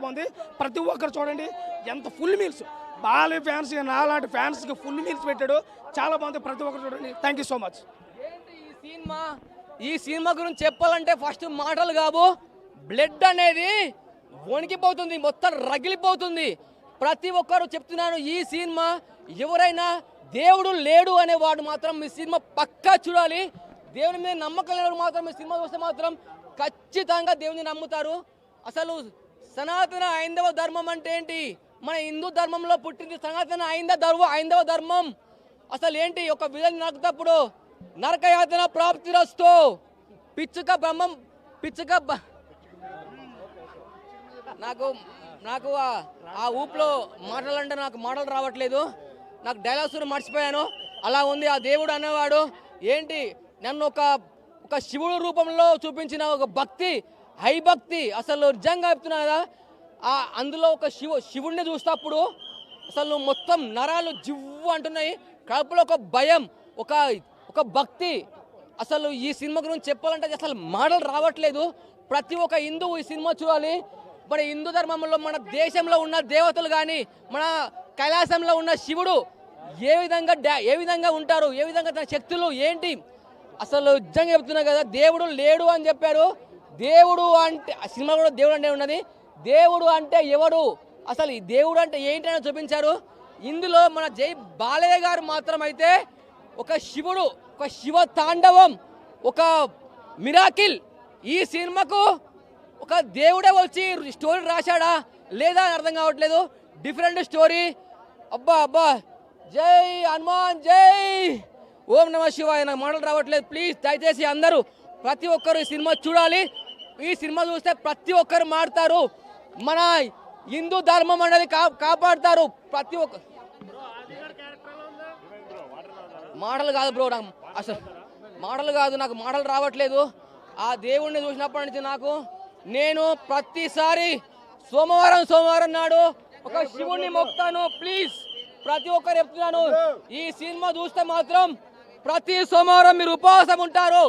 బాగుంది. ప్రతి ఒక్కరు చూడండి ఎంత ఫుల్ మీల్స్. బాలయ్య ఫ్యాన్స్ నాలాంటి ఫ్యాన్స్కి ఫుల్ మీల్స్ పెట్టాడు. చాలా బాగుంది. ప్రతి ఒక్కరు చూడండి. Thank you so much. ఈ సినిమా గురించి చెప్పాలంటే ఫస్ట్ మాటలు కావు, బ్లడ్ అనేది వణికిపోతుంది, మొత్తం రగిలిపోతుంది. ప్రతి ఒక్కరు చెప్తున్నాను, ఈ సినిమా ఎవరైనా దేవుడు లేడు అనేవాడు మాత్రం ఈ సినిమా పక్కా చూడాలి. దేవుని మీద నమ్మకం లేనివాడు మాత్రం ఈ సినిమా చూస్తే మాత్రం ఖచ్చితంగా దేవుని నమ్ముతారు. అసలు సనాతన హైందవ ధర్మం అంటే ఏంటి? మన హిందూ ధర్మంలో పుట్టింది సనాతన హైందవ ధర్మం. అసలు ఏంటి? ఒక విధంగా నరకుతప్పుడు నరకయాతన ప్రాప్తిరస్తు, నాకు ఆ ఊపులో మాటలంటే నాకు మాటలు రావట్లేదు. నాకు డైలాగ్స్ మర్చిపోయాను. అలా ఉంది. ఆ దేవుడు అనేవాడు ఏంటి, నన్ను ఒక శివుడు రూపంలో చూపించిన ఒక భక్తి, హైభక్తి. అసలు నిజంగా చెప్తున్నా కదా, అందులో ఒక శివుడిని చూసినప్పుడు అసలు మొత్తం నరాలు జివ్వు అంటున్నాయి. కడుపులో ఒక భయం, ఒక భక్తి. అసలు ఈ సినిమా గురించి చెప్పాలంటే అసలు మాటలు రావట్లేదు. ప్రతి ఒక్క హిందువు ఈ సినిమా చూడాలి. మన హిందూ ధర్మంలో మన దేశంలో ఉన్న దేవతలు కానీ, మన కైలాసంలో ఉన్న శివుడు ఏ విధంగా ఉంటారు, ఏ విధంగా తన శక్తులు ఏంటి, అసలు నిజంగా చెప్తున్నా కదా, దేవుడు లేడు అని చెప్పారు. దేవుడు అంటే సినిమా కూడా దేవుడు అంటే ఉన్నది. దేవుడు అంటే ఎవడు, అసలు ఈ దేవుడు అంటే ఏంటి అని చూపించారు. ఇందులో మన జై బాలయ్య గారు మాత్రం అయితే ఒక శివుడు, ఒక శివ తాండవం, ఒక మిరాకిల్. ఈ సినిమాకు ఒక దేవుడే వచ్చి స్టోరీ రాశాడా లేదా అని అర్థం కావట్లేదు. Different story. అబ్బా జై హనుమాన్, జై ఓం నమ శివాయ. నాకు మాటలు రావట్లేదు. ప్లీజ్ దయచేసి అందరూ ప్రతి ఒక్కరు ఈ సినిమా చూడాలి. ఈ సినిమా చూస్తే ప్రతి ఒక్కరు మారుతారు. మన హిందూ ధర్మం అనేది కాపాడుతారు. ప్రతి ఒక్క మాటలు కాదు బ్రో, నాకు అసలు మాటలు కాదు, నాకు మాటలు రావట్లేదు. ఆ దేవుణ్ణి చూసినప్పటి నుంచి నేను ప్రతిసారి సోమవారం నాడు ఒక శివుణ్ణి మొక్కుతాను. ప్లీజ్ ప్రతి ఒక్కరు చెప్తున్నాను, ఈ సినిమా చూస్తే మాత్రం ప్రతి సోమవారం మీరు ఉపవాసం ఉంటారు,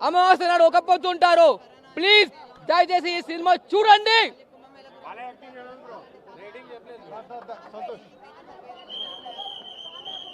అమావాస్య నాడు ఒక పొద్దు ఉంటారు. ప్లీజ్ దయచేసి ఈ సినిమా చూడండి.